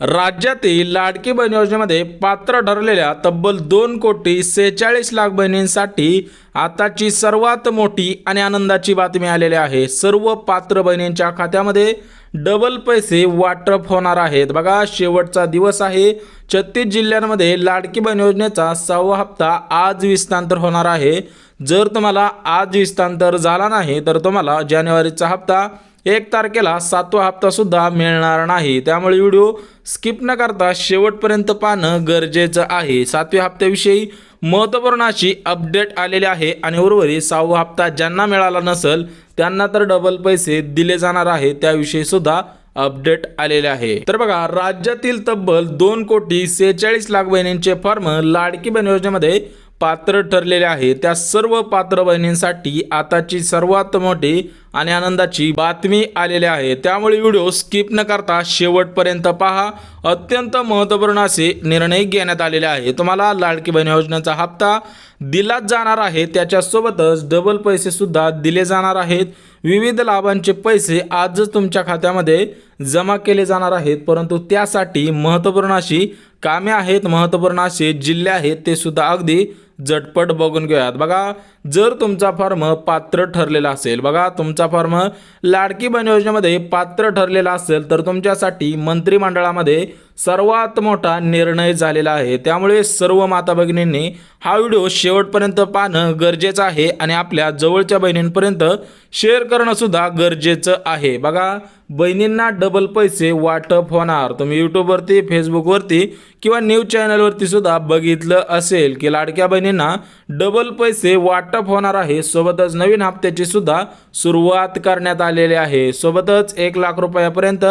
राज्यातील लाडकी बहीण योजनेमध्ये पात्र ठरलेल्या तब्बल 2,46,00,000 बहिणींसाठी आताची सर्वात मोठी आणि आनंदाची बातमी आलेली आहे। सर्व पात्र बहिणींच्या खात्यामध्ये डबल पैसे वाटप होणार आहेत। बघा, शेवटचा दिवस आहे। 36 जिल्ह्यांमध्ये लाडकी बहीण योजनेचा 6वा हप्ता आज विस्तांतर होणार आहे। जर तुम्हाला आज विस्तांतर झाला नाही तर तुम्हाला जानेवारीचा हप्ता 1 तारखेला 7वा हप्ता सुद्धा मिळणार नाही। त्यामुळे व्हिडिओ स्किप न करता शेवटपर्यंत पाहणं गरजेचं आहे। 7व्या हप्त्याविषयी महत्त्वपूर्ण अशी अपडेट आलेली आहे आणि उर्वरित 6वा हप्ता ज्यांना मिळाला नसेल त्यांना तर डबल पैसे दिले जाणार आहे, त्याविषयी सुद्धा अपडेट आलेले आहे। तर बघा, राज्यातील तब्बल 2,46,00,000 बहिणींचे फॉर्म लाडकी बहीण योजनेमध्ये पात्र ठरलेले आहे। त्या सर्व पात्र बहिणींसाठी आताची सर्वात मोठी आणि आनंदाची बातमी आलेली आहे। त्यामुळे व्हिडिओ स्किप न करता शेवटपर्यंत पहा। अत्यंत महत्त्वपूर्ण असे निर्णय घेण्यात आलेले आहे। तुम्हाला लाडकी बहीण योजनेचा हप्ता दिलाच जाणार आहे, त्याच्यासोबतच डबल पैसे सुद्धा दिले जाणार आहेत। विविध लाभांचे पैसे आजच तुमच्या खात्यामध्ये जमा केले जाणार आहेत, परंतु त्यासाठी महत्त्वपूर्ण अशी कामे आहेत, महत्त्वपूर्ण असे जिल्हे आहेत, ते सुद्धा अगदी झटपट बघून घेऊयात। बघा, जर तुमचा फॉर्म पात्र ठरलेला असेल, बघा तुमचा फॉर्म लाडकी बहीण योजनेमध्ये पात्र ठरलेला असेल तर तुमच्यासाठी मंत्रिमंडळामध्ये सर्वात मोठा निर्णय झालेला आहे। त्यामुळे सर्व माता भगिनींनी हा व्हिडिओ शेवटपर्यंत पाहणं गरजेचं आहे आणि आपल्या जवळच्या बहिणींपर्यंत शेअर करणं सुद्धा गरजेचं आहे। बघा, बहिणींना डबल पैसे वाटप होणार। तुम्ही यूट्यूबवरती, फेसबुकवरती किंवा न्यूज चॅनलवरती सुद्धा बघितलं असेल की लाडक्या बहिणींना डबल पैसे वाटप होणार आहे। सोबतच नवीन हप्त्याची सुद्धा सुरुवात करण्यात आलेली आहे। सोबतच 1,00,000 रुपयापर्यंत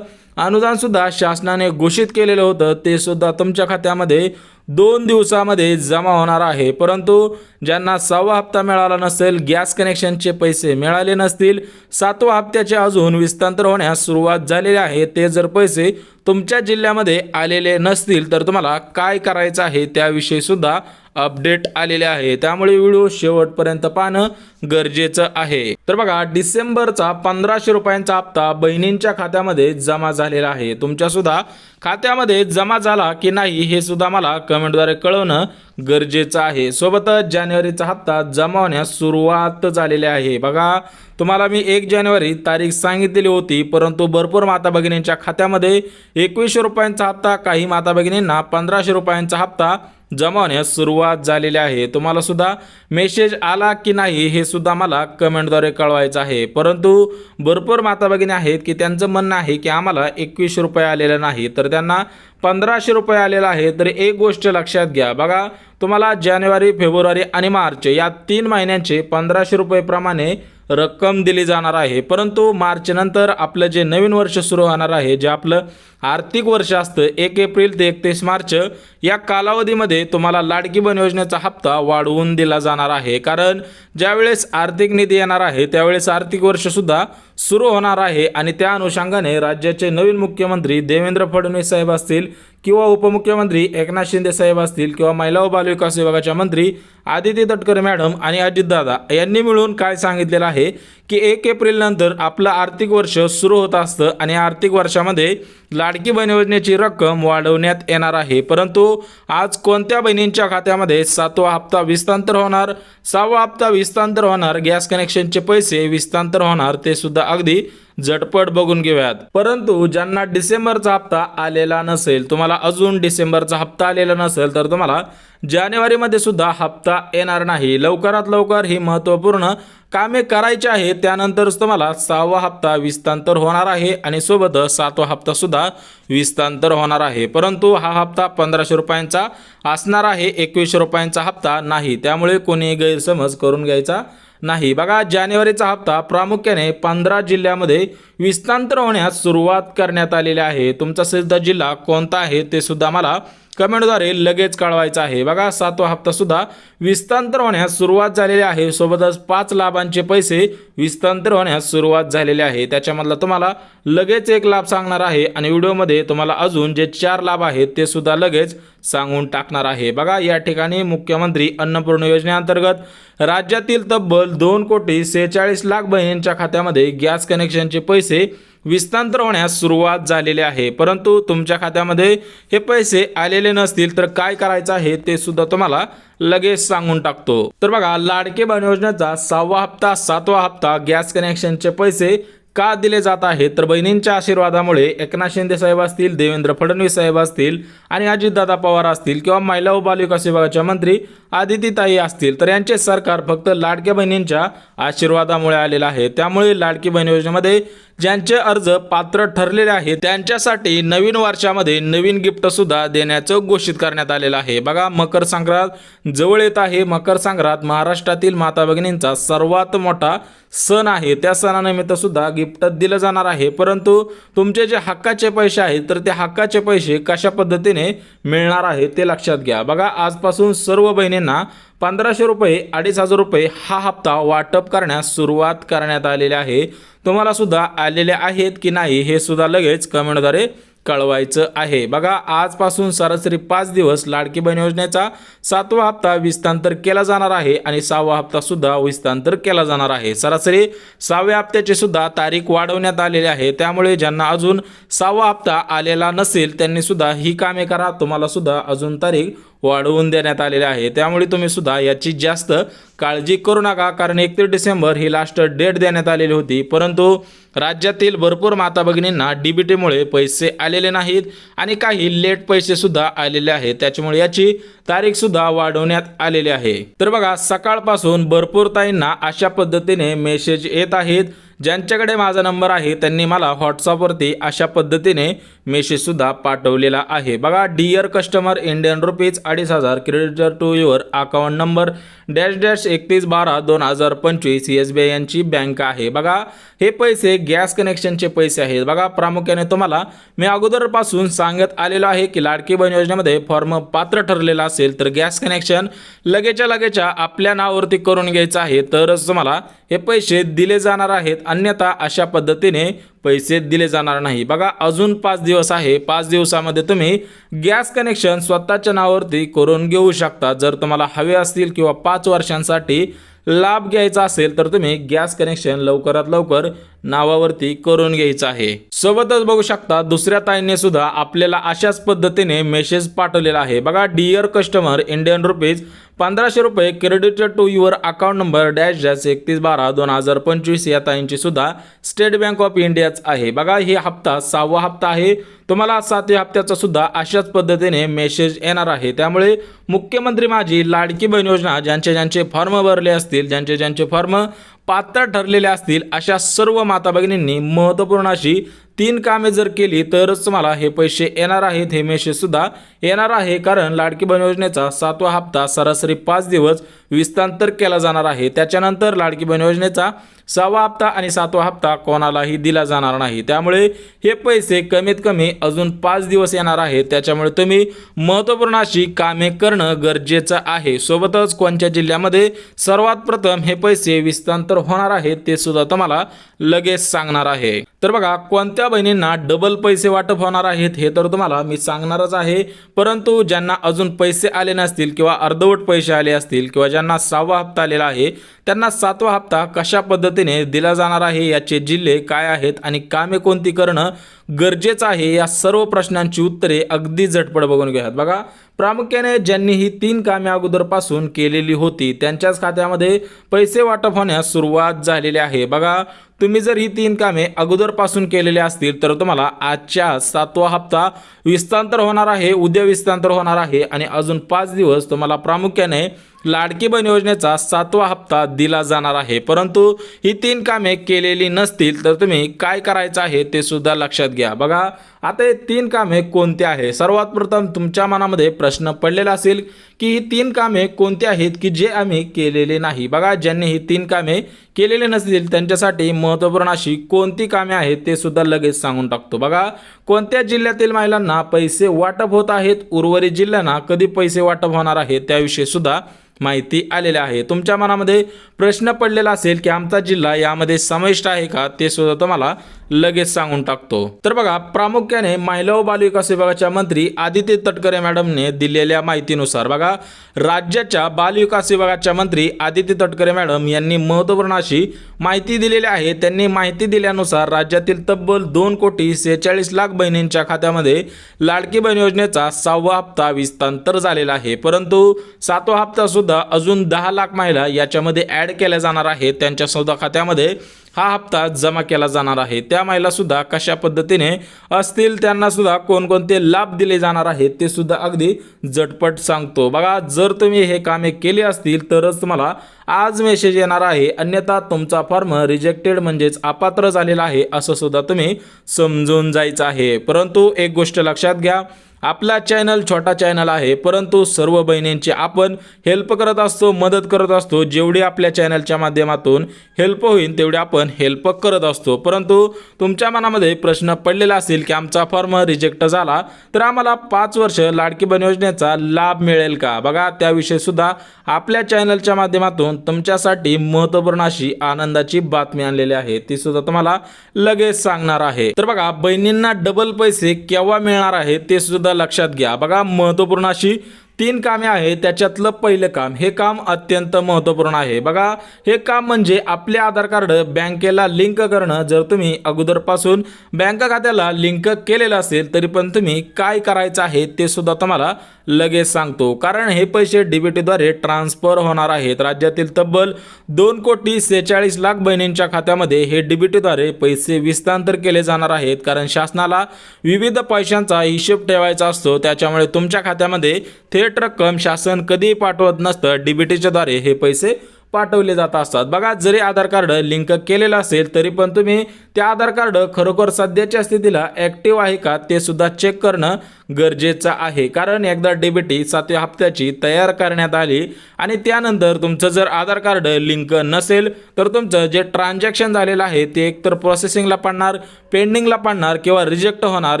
अनुदान सुद्धा शासनाने घोषित केलेलं होतं, ते सुद्धा तुमच्या खात्यामध्ये 2 दिवसामध्ये जमा होणार आहे। परंतु ज्यांना 6वा हप्ता मिळाला नसेल, गॅस कनेक्शनचे पैसे मिळाले नसतील, 7व्या हप्त्याचे अजून विस्तांतर होण्यास सुरुवात झालेली आहे, ते जर पैसे तुमच्या जिल्ह्यामध्ये आलेले नसतील तर तुम्हाला काय करायचं आहे त्याविषयी सुद्धा अपडेट आलेले आहे। त्यामुळे व्हिडिओ शेवटपर्यंत पाहणं गरजेचं आहे। तर बघा, डिसेंबरचा 1,500 रुपयांचा हप्ता बहिणींच्या खात्यामध्ये जमा झालेला आहे। तुमच्या सुद्धा खात्यामध्ये जमा झाला की नाही हे सुद्धा मला कमेंटद्वारे कळवणं गरजेचं आहे। सोबतच जानेवारीचा हप्ता जमा होण्यास सुरुवात झालेली आहे। बघा, तुम्हाला मी 1 जानेवारी तारीख सांगितलेली होती, परंतु भरपूर माता भगिनींच्या खात्यामध्ये 2100 रुपयांचा हप्ता, काही माता भगिनींना 1,500 रुपयांचा हप्ता जमा होण्यास सुरुवात झालेली आहे। तुम्हाला सुद्धा मेसेज आला की नाही हे सुद्धा मला कमेंटद्वारे कळवायचं आहे। परंतु भरपूर माता भगिनी आहेत की त्यांचं म्हणणं आहे की आम्हाला 2100 रुपये आलेले नाही, तर त्यांना 1,500 रुपये आलेला आहे। तर एक गोष्ट लक्षात घ्या, बघा तुम्हाला जानेवारी, फेब्रुवारी आणि मार्च या 3 महिन्यांचे 1,500 रुपये प्रमाणे रक्कम दिली जाणार आहे। परंतु मार्च नंतर आपलं जे नवीन वर्ष सुरू होणार आहे, जे आपलं आर्थिक वर्ष असतं 1 एप्रिल ते 31 मार्च या कालावधीमध्ये तुम्हाला लाडकी बहीण योजनेचा हप्ता वाढवून दिला जाणार आहे। कारण ज्यावेळेस आर्थिक निधी येणार आहे त्यावेळेस आर्थिक वर्ष सुद्धा सुरू होणार आहे आणि त्या अनुषंगाने राज्याचे नवीन मुख्यमंत्री देवेंद्र फडणवीस साहेब असतील किंवा उपमुख्यमंत्री एकनाथ शिंदे साहेब असतील किंवा महिला व बालविकास विभागाच्या मंत्री आदिती तटकरे मॅडम आणि अजितदादा यांनी मिळून काय सांगितलेलं आहे की 1 एप्रिल नंतर आपलं आर्थिक वर्ष सुरू होत असतं आणि आर्थिक वर्षामध्ये लाडकी बहीण योजनेची रक्कम वाढवण्यात येणार आहे। परंतु आज कोणत्या बहिणींच्या खात्यामध्ये 7वा हप्ता विस्तांतर होणार, 6वा हप्ता विस्तांतर होणार, गॅस कनेक्शनचे पैसे विस्तांतर होणार, ते सुद्धा अगदी झटपट बघून घेऊयात। परंतु ज्यांना डिसेंबरचा हप्ता आलेला नसेल, तुम्हाला अजून डिसेंबरचा हप्ता आलेला नसेल तर तुम्हाला जानेवारीमध्ये सुद्धा हप्ता येणार नाही। लवकरात लवकर ही महत्त्वपूर्ण कामे करायची आहे, त्यानंतरच तुम्हाला 6वा हप्ता विस्तांतर होणार आहे आणि सोबतच 7वा हप्ता सुद्धा विस्तांतर होणार आहे। परंतु हा हप्ता 1,500 रुपयांचा असणार आहे, 2100 रुपयांचा हप्ता नाही। त्यामुळे कोणी गैरसमज करून घ्यायचा नाही। बघा, जानेवारीचा हप्ता प्रामुख्याने 15 जिल्ह्यामध्ये विस्तांतर होण्यास सुरुवात करण्यात आलेली आहे। तुमचा सुद्धा जिल्हा कोणता आहे ते सुद्धा मला कमेंटद्वारे लगेच कळवायचं आहे। बघा, 7वा हप्ता सुद्धा विस्तांतर होण्यास सुरुवात झालेली आहे। सोबतच 5 लाभांचे पैसे विस्तांतर होण्यास सुरुवात झालेले आहे। त्याच्यामधला तुम्हाला लगेच एक लाभ सांगणार आहे आणि व्हिडिओमध्ये तुम्हाला अजून जे 4 लाभ आहेत ते सुद्धा लगेच सांगून टाकणार आहे। बघा, या ठिकाणी मुख्यमंत्री अन्नपूर्णा योजनेअंतर्गत राज्यातील तब्बल 2,46,00,000 बहिणींच्या खात्यामध्ये गॅस कनेक्शनचे पैसे विस्तांतर होण्यास सुरुवात झालेली आहे। परंतु तुमच्या खात्यामध्ये हे पैसे आलेले नसतील तर काय करायचं आहे ते सुद्धा तुम्हाला लगेच सांगून टाकतो। तर बघा, लाडके बहीण योजनेचा 6वा हप्ता, 7वा हप्ता, गॅस कनेक्शनचे पैसे का दिले जात आहेत, तर बहिणींच्या आशीर्वादामुळे एकनाथ शिंदे साहेब असतील, देवेंद्र फडणवीस साहेब असतील आणि अजितदादा पवार असतील किंवा महिला व बालविकास विभागाच्या मंत्री आदितीताई असतील, तर यांचे सरकार फक्त लाडक्या बहिणींच्या आशीर्वादामुळे आलेलं आहे। त्यामुळे लाडकी बहीण योजनेमध्ये ज्यांचे अर्ज पात्र ठरलेले आहेत त्यांच्यासाठी नवीन वर्षामध्ये नवीन गिफ्ट सुद्धा देण्याचं घोषित करण्यात आलेलं आहे। बघा, मकर संक्रांत जवळ येत आहे। मकर संक्रांत महाराष्ट्रातील माता भगिनींचा सर्वात मोठा सण आहे। त्या सणानिमित्त सुद्धा गिफ्ट दिलं जाणार आहे। परंतु तुमचे जे हक्काचे पैसे आहेत तर ते हक्काचे पैसे कशा पद्धतीने मिळणार आहे ते लक्षात घ्या। बघा, आजपासून सर्व बहिणींना 1500 रुपये, 2500 रुपये हा हप्ता वाटप करण्यास सुरुवात करण्यात आलेली आहे। तुम्हाला सुद्धा आलेले आहेत की नाही हे सुद्धा लगेच कमेंटद्वारे कळवायचं आहे। बघा, आजपासून सरासरी 5 दिवस लाडकी बहीण योजनेचा 7वा हप्ता विस्तांतर केला जाणार आहे आणि 6वा हप्ता सुद्धा विस्तांतर केला जाणार आहे। सरासरी 6व्या हप्त्याची सुद्धा तारीख वाढवण्यात आलेली आहे। त्यामुळे ज्यांना अजून 6वा हप्ता आलेला नसेल त्यांनी सुद्धा ही कामे करा। तुम्हाला सुद्धा अजून तारीख वाढवून देण्यात आलेले आहे। त्यामुळे तुम्ही सुद्धा याची जास्त काळजी करू नका, कारण 31 डिसेंबर ही लास्ट डेट देण्यात आलेली होती। परंतु राज्यातील भरपूर माता भगिनींना डीबीटीमुळे पैसे आलेले नाहीत आणि काही लेट पैसे सुद्धा आलेले आहेत। त्याच्यामुळे याची तारीख सुद्धा वाढवण्यात आलेली आहे। तर बघा, सकाळपासून भरपूर ताईंना अशा पद्धतीने मेसेज येत आहेत। ज्यांच्याकडे माझा नंबर आहे त्यांनी मला व्हॉट्सअपवरती अशा पद्धतीने मेसेज सुद्धा पाठवलेला आहे। बघा, dear customer, Indian rupees 2500 credit to your account number -31/12/2025 SBI यांची बँक आहे। बघा, हे पैसे गॅस कनेक्शनचे पैसे आहेत। बघा, प्रामुख्याने तुम्हाला मी अगोदरपासून सांगत आलेलो आहे की लाडकी बहीण योजनेमध्ये फॉर्म पात्र ठरलेला असेल तर गॅस कनेक्शन लगेच आपल्या नावावरती करून घ्यायचं आहे, तरच तुम्हाला हे पैसे दिले जाणार आहेत। अन्यथा अशा पद्धतीने पैसे दिले जाणार नाही। बघा, अजून 5 दिवस आहे। 5 दिवसामध्ये तुम्ही गॅस कनेक्शन स्वतःच्या नावावरती करून घेऊ शकता। जर तुम्हाला हवे असतील किंवा 5 वर्षांसाठी लाभ घ्यायचा असेल तर तुम्ही गॅस कनेक्शन लवकरात लवकर नावावरती करून घ्यायचं आहे। सोबतच बघू शकता दुसऱ्या ताईंनी सुद्धा आपल्याला अशाच पद्धतीने मेसेज पाठवलेला आहे। बघा, डिअर कस्टमर, इंडियन रुपीज 1500 रुपये credit to your account number -31/12/2025 या ताईंची सुद्धा स्टेट बँक ऑफ इंडियाच आहे। बघा, ही हप्ता 6वा हप्ता आहे। तुम्हाला 7व्या हप्त्याचा सुद्धा अशाच पद्धतीने मेसेज येणार आहे। त्यामुळे मुख्यमंत्री माझी लाडकी बहीण योजना ज्यांचे फॉर्म भरले असतील, ज्यांचे फॉर्म पात्र ठरलेले असतील, अशा सर्व माता भगिनींनी महत्त्वपूर्ण अशी 3 कामे जर केली तरच तुम्हाला हे पैसे येणार आहेत। हे मेसेज सुद्धा येणार आहे, कारण लाडकी बहीण योजनेचा 7वा हप्ता सरासरी 5 दिवस विस्तांतर केला जाणार आहे। त्याच्यानंतर लाडकी बहीण योजनेचा 6वा हप्ता आणि 7वा हप्ता कोणालाही दिला जाणार नाही। त्यामुळे हे पैसे कमीत कमी अजून 5 दिवस येणार आहेत। त्याच्यामुळे तुम्ही महत्त्वपूर्ण अशी कामे करणं गरजेचं आहे। सोबतच कोणत्या जिल्ह्यामध्ये सर्वात प्रथम हे पैसे विस्तांतर होणार आहेत ते सुद्धा तुम्हाला लगेच सांगणार आहे। तर बघा, कोणत्या बहिणींना डबल पैसे वाटप होणार आहेत हे तर तुम्हाला मी सांगणारच आहे। परंतु ज्यांना अजून पैसे आले नसतील किंवा अर्धवट पैसे आले असतील किंवा ज्यांना 6वा हप्ता आलेला आहे त्यांना 7वा हप्ता कशा पद्धतीने दिला जाणार आहे, याचे जिल्हे काय आहेत आणि कामे कोणती करणं गरजेचं आहे, या सर्व प्रश्नांची उत्तरे अगदी झटपट बघून घ्या। बघा, प्रामुख्याने ज्यांनी ही 3 कामे अगोदरपासून केलेली होती त्यांच्याच खात्यामध्ये पैसे वाटप होण्यास सुरुवात झालेली आहे। बघा, तुम्ही जर ही 3 कामे अगोदरपासून केलेली असतील तर तुम्हाला आजच्या 7वा हप्ता विस्तांतर होणार आहे, उद्या विस्तांतर होणार आहे आणि अजून 5 दिवस तुम्हाला प्रामुख्याने लाडकी बहीण योजनेचा 7वा हप्ता दिला जाणार आहे। परंतु ही 3 कामे केलेली नसतील तर तुम्ही काय करायचं आहे ते सुद्धा लक्षात घ्या। बघा, आता हे 3 कामे कोणती आहे? सर्वात प्रथम तुमच्या मनामध्ये प्रश्न पडलेला असेल की ही 3 कामे कोणती आहेत की जे आम्ही केलेले नाही। बघा, ज्यांनी ही 3 कामे केलेले नसतील त्यांच्यासाठी महत्त्वपूर्ण अशी कोणती कामे आहेत ते सुद्धा लगेच सांगून टाकतो। बघा, कोणत्या जिल्ह्यातील महिलांना पैसे वाटप होत आहेत, उर्वरित जिल्ह्यांना कधी पैसे वाटप होणार आहे त्याविषयी सुद्धा माहिती आलेली आहे। तुमच्या मनामध्ये प्रश्न पडलेला असेल की आमचा जिल्हा यामध्ये समाविष्ट आहे का, ते सुद्धा तुम्हाला लगेच सांगून टाकतो। तर बघा, प्रामुख्याने ठिकाणी महिला व बालविकास विभागाच्या मंत्री आदिती तटकरे मॅडमने दिलेल्या माहितीनुसार बघा, राज्याच्या बालविकास विभागाच्या मंत्री आदिती तटकरे मॅडम यांनी महत्त्वपूर्ण अशी माहिती दिलेली आहे। त्यांनी माहिती दिल्यानुसार राज्यातील तब्बल 2,46,00,000 बहिणींच्या खात्यामध्ये लाडकी बहीण योजनेचा 6वा हप्ता विस्तांतर झालेला आहे, परंतु 7वा हप्ता सुद्धा अजून 10 लाख महिला याच्यामध्ये ॲड केल्या जाणार आहेत। त्यांच्या सुद्धा खात्यामध्ये हा हप्ता जमा केला जाणार आहे। त्या महिला सुद्धा कशा पद्धतीने असतील, त्यांना सुद्धा कोणकोणते लाभ दिले जाणार आहेत ते सुद्धा अगदी झटपट सांगतो बघा। जर तुम्ही हे कामे केली असतील तरच तुम्हाला आज मेसेज येणार आहे, अन्यथा तुमचा फॉर्म रिजेक्टेड म्हणजेच अपात्र झालेला आहे असं सुद्धा तुम्ही समजून जायचं आहे। परंतु एक गोष्ट लक्षात घ्या, आपला चॅनल छोटा चॅनल आहे, परंतु सर्व बहिणींची आपण हेल्प करत असतो, मदत करत असतो। जेवढी आपल्या चॅनलच्या माध्यमातून हेल्प होईल तेवढी आपण हेल्प करत असतो। परंतु तुमच्या मनामध्ये प्रश्न पडलेला असेल की आमचा फॉर्म रिजेक्ट झाला तर आम्हाला 5 वर्ष लाडकी बहीण योजनेचा लाभ मिळेल का? बघा, त्याविषयी सुद्धा आपल्या चॅनलच्या माध्यमातून तुमच्यासाठी महत्त्वपूर्ण अशी आनंदाची बातमी आणलेली आहे, ती सुद्धा तुम्हाला लगेच सांगणार आहे। तर बघा, बहिणींना डबल पैसे केव्हा मिळणार आहे ते सुद्धा लक्षात घ्या। बघा, महत्त्वपूर्ण अशी 3 कामे आहेत, त्याच्यातलं पहिलं काम, हे काम अत्यंत महत्त्वपूर्ण आहे। बघा, हे काम म्हणजे आपले आधार कार्ड बँकेला लिंक करणं। जर तुम्ही अगोदरपासून बँक खात्याला लिंक केलेलं असेल तरी पण तुम्ही काय करायचं आहे ते सुद्धा तुम्हाला लगेच सांगतो, कारण हे पैसे डीबीटीद्वारे ट्रान्सफर होणार आहेत। राज्यातील तब्बल 2,46,00,000 बहिणींच्या खात्यामध्ये हे डीबीटीद्वारे पैसे विस्तांतर केले जाणार आहेत, कारण शासनाला विविध पैशांचा हिशोब ठेवायचा असतो, त्याच्यामुळे तुमच्या खात्यामध्ये थेट रक्कम शासन कधी पाठवत नसतं, डीबीटीच्या द्वारे हे पैसे पाठवले जात असतात। बघा, जरी आधार कार्ड लिंक केलेलं असेल तरी पण तुम्ही त्या आधार कार्ड खरोखर सध्याच्या स्थितीला ॲक्टिव्ह आहे का ते सुद्धा चेक करणं गरजेचं आहे, कारण एकदा डीबीटी 7व्या हप्त्याची तयार करण्यात आली आणि त्यानंतर तुमचं जर आधार कार्ड लिंक नसेल तर तुमचं जे ट्रान्झॅक्शन झालेलं आहे ते एकतर प्रोसेसिंगला पडणार, पेंडिंगला पडणार किंवा रिजेक्ट होणार,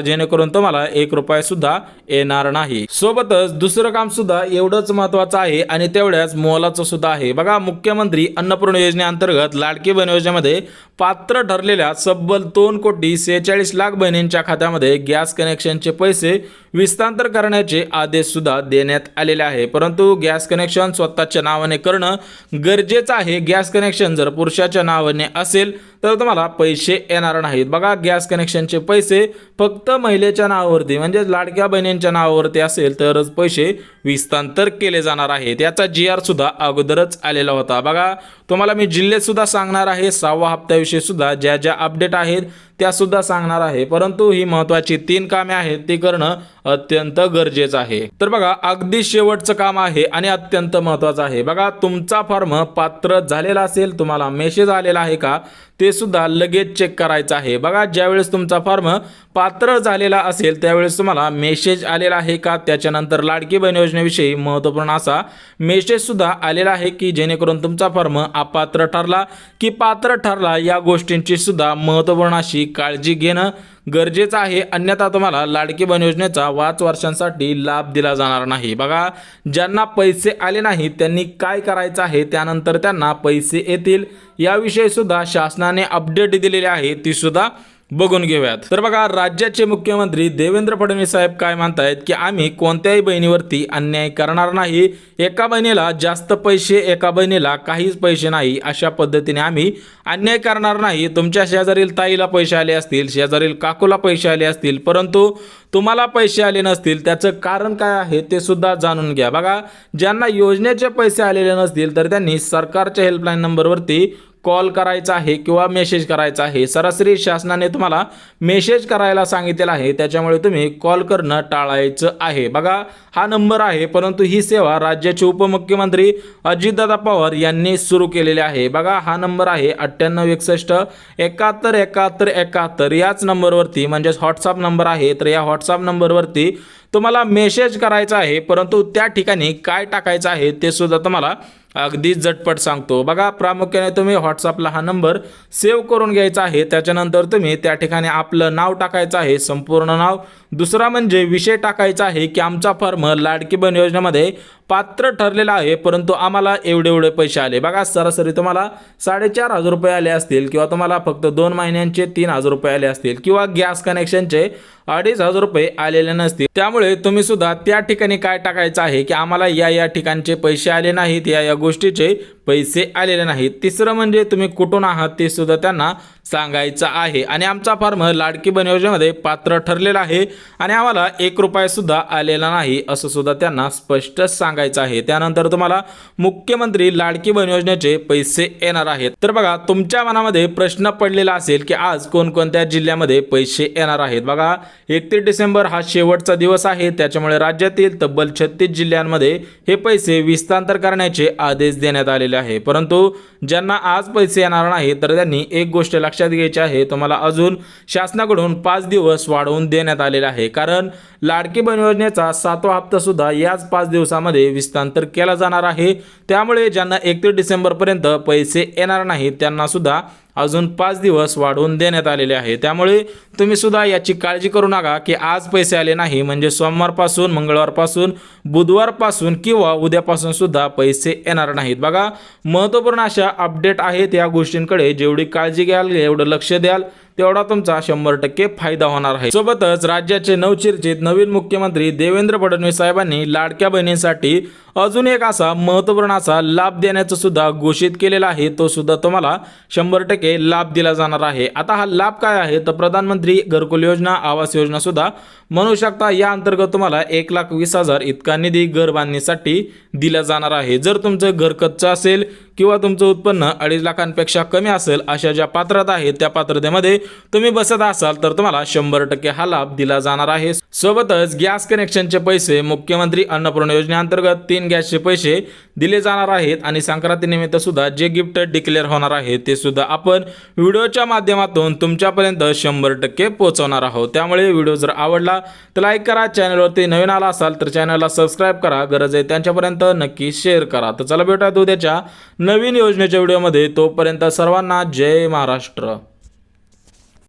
जेणेकरून तुम्हाला 1 रुपया सुद्धा येणार नाही। सोबतच दुसरं काम सुद्धा एवढंच महत्त्वाचं आहे आणि तेवढ्याच मोलाचं सुद्धा आहे। बघा, मुख्यमंत्री अन्नपूर्णा योजनेअंतर्गत लाडकी बहीण योजनेमध्ये पात्र ठरलेल्या तब्बल 2,46,00,000 बहिणींच्या खात्यामध्ये गॅस कनेक्शनचे पैसे विस्तांतर करण्याचे आदेश सुद्धा देण्यात आलेले आहे, परंतु गॅस कनेक्शन स्वतःच्या नावाने करणं गरजेचं आहे। गॅस कनेक्शन जर पुरुषाच्या नावाने असेल तर तुम्हाला पैसे येणार नाहीत। बघा, गॅस कनेक्शनचे पैसे फक्त महिलेच्या नावावरती म्हणजे लाडक्या बहिणींच्या नावावरती असेल तरच पैसे विस्तांतर केले जाणार आहेत। याचा GR सुद्धा अगोदरच आलेला होता। बघा, तुम्हाला मी जिल्हे सुद्धा सांगणार आहे, 6व्या हप्त्याविषयी सुद्धा ज्या ज्या अपडेट आहेत त्या सुद्धा सांगणार आहे, परंतु ही महत्त्वाची 3 कामे आहेत ती करणं अत्यंत गरजेचं आहे। तर बघा, अगदी शेवटचं काम आहे आणि अत्यंत महत्त्वाचं आहे। बघा, तुमचा फॉर्म पात्र झालेला असेल, तुम्हाला मेसेज आलेला आहे का ते सुद्धा लगेच चेक करायचं आहे। बघा, ज्यावेळेस तुमचा फॉर्म पात्र झालेला असेल त्यावेळेस तुम्हाला मेसेज आलेला आहे का, त्याच्यानंतर लाडकी बहीण योजनेविषयी महत्त्वपूर्ण असा मेसेज सुद्धा आलेला आहे की जेणेकरून तुमचा फॉर्म अपात्र ठरला की पात्र ठरला या गोष्टींची सुद्धा महत्त्वपूर्ण अशी काळजी घेणं गरजेचं आहे, अन्यथा तुम्हाला लाडकी बहीण योजनेचा 5 वर्षांसाठी लाभ दिला जाणार नाही। बघा, ज्यांना पैसे आले नाहीत त्यांनी काय करायचं आहे, त्यानंतर त्यांना पैसे येतील याविषयी सुद्धा शासनाने अपडेट दिलेली आहे, ती सुद्धा बघून घेऊयात। तर बघा, राज्याचे मुख्यमंत्री देवेंद्र फडणवीस साहेब काय म्हणतायत की आम्ही कोणत्याही बहिणीवरती अन्याय करणार नाही, एका बहिणीला जास्त पैसे एका बहिणीला काहीच पैसे नाही अशा पद्धतीने आम्ही अन्याय करणार नाही। तुमच्या शेजारील ताईला पैसे आले असतील, शेजारील काकूला पैसे आले असतील, परंतु तुम्हाला पैसे आले नसतील, त्याचं कारण काय आहे ते सुद्धा जाणून घ्या। बघा, ज्यांना योजनेचे पैसे आलेले नसतील तर त्यांनी सरकारच्या हेल्पलाईन नंबरवरती कॉल करायचा आहे किंवा मेसेज करायचा आहे। सरासरी शासनाने तुम्हाला मेसेज करायला सांगितलेला आहे, त्याच्यामुळे तुम्ही कॉल करणं टाळायचं आहे। बघा, हा नंबर आहे, परंतु ही सेवा राज्याचे उपमुख्यमंत्री अजितदादा पवार यांनी सुरू केलेली आहे। बघा, हा नंबर आहे 9861 71 71 71, याच नंबरवरती म्हणजेच व्हॉट्सअप नंबर आहे। तर या व्हॉट्सअप नंबरवरती तुम्हाला मेसेज करायचा आहे, परंतु त्या ठिकाणी काय टाकायचं आहे ते सुद्धा तुम्हाला अगदी झटपट सांगतो। बघा, प्रामुख्याने तुम्ही व्हॉट्सअपला हा नंबर सेव्ह करून घ्यायचा आहे, त्याच्यानंतर तुम्ही त्या ठिकाणी आपलं नाव टाकायचं आहे, संपूर्ण नाव। दुसरा म्हणजे विषय टाकायचा आहे की आमचा फॉर्म लाडकी बहीण योजनेमध्ये पात्र ठरलेला आहे, परंतु आम्हाला एवढे पैसे आले। बघा सरासरी तुम्हाला 4,500 रुपये आले असतील, किंवा तुम्हाला फक्त 2 महिन्यांचे 3,000 रुपये आले असतील, किंवा गॅस कनेक्शनचे 2,500 रुपये आलेले नसतील। त्यामुळे तुम्ही सुद्धा त्या ठिकाणी काय टाकायचं आहे की आम्हाला या ठिकाणचे पैसे आले नाहीत, या गोष्टीचे पैसे आलेले नाहीत। तिसरं म्हणजे तुम्ही कुठून आहात ते सुद्धा त्यांना सांगायचं आहे। आणि आमचा फॉर्म लाडकी बहीण योजनेमध्ये पात्र ठरलेला आहे आणि आम्हाला 1 रुपया सुद्धा आलेला नाही असं सुद्धा त्यांना स्पष्ट सांगायचं आहे। त्यानंतर तुम्हाला मुख्यमंत्री लाडकी बहीण योजनेचे पैसे येणार आहेत। तर बघा तुमच्या मनामध्ये प्रश्न पडलेला असेल की आज कोणकोणत्या जिल्ह्यामध्ये पैसे येणार आहेत। बघा 31 डिसेंबर हा शेवटचा दिवस आहे, त्याच्यामुळे राज्यातील तब्बल 36 जिल्ह्यांमध्ये हे पैसे विस्तांतर करण्याचे आदेश देण्यात आलेले आहे। परंतु ज्यांना आज पैसे येणार नाही तर त्यांनी एक गोष्ट लक्षात घ्यायची आहे, तुम्हाला अजून शासनाकडून 5 दिवस वाढवून देण्यात आलेला आहे। कारण लाडकी बहीण योजनेचा 7वा हप्ता सुद्धा याच 5 दिवसामध्ये विस्तांतर केला जाणार आहे। त्यामुळे ज्यांना 31 डिसेंबर पर्यंत पैसे येणार नाहीत त्यांना सुद्धा अजून 5 दिवस वाढवून देण्यात आलेले आहे। त्यामुळे तुम्ही सुद्धा याची काळजी करू नका की आज पैसे आले नाही म्हणजे सोमवारपासून, मंगळवारपासून, बुधवारपासून किंवा उद्यापासून सुद्धा पैसे येणार नाहीत। बघा महत्त्वपूर्ण अशा अपडेट आहेत, या गोष्टींकडे जेवढी काळजी घ्याल, एवढं लक्ष द्याल, तेवढा तुमचा 100% फायदा होणार आहे। सोबतच राज्याचे नवचर्चित नवीन मुख्यमंत्री देवेंद्र फडणवीस साहेबांनी लाडक्या बहिणींसाठी अजून एक असा महत्त्वपूर्ण असा लाभ देण्याचं सुद्धा घोषित केलेला आहे, तो सुद्धा तुम्हाला 100% लाभ दिला जाणार आहे। आता हा लाभ काय आहे तर प्रधानमंत्री घरकुल योजना, आवास योजना सुद्धा म्हणू शकता। या अंतर्गत तुम्हाला 1,20,000 इतका निधी घर बांधणीसाठी दिला जाणार आहे। जर तुमचं घर कच्चं असेल किंवा तुमचं उत्पन्न 2.5 लाखांपेक्षा कमी असेल, अशा ज्या पात्रता आहेत त्या पात्रतेमध्ये तुम्ही बसत असाल तर तुम्हाला 100% हा लाभ दिला जाणार आहे। सोबतच गॅस कनेक्शनचे पैसे मुख्यमंत्री अन्नपूर्णा योजनेअंतर्गत 3 गॅसचे पैसे दिले जाणार आहेत आणि संक्रांती निमित्त सुद्धा जे गिफ्ट डिक्लेअर होणार आहे ते सुद्धा आपण व्हिडिओच्या माध्यमातून तुमच्यापर्यंत 100% पोहोचवणार आहोत। त्यामुळे व्हिडिओ जर आवडला तर लाईक करा, चॅनलवरती नवीन आला असाल तर चॅनलला सबस्क्राईब करा, गरज आहे त्यांच्यापर्यंत नक्की शेअर करा। तर चला भेटूया उद्याच्या नवीन योजनेच्या व्हिडिओमध्ये, तोपर्यंत सर्वांना जय महाराष्ट्र।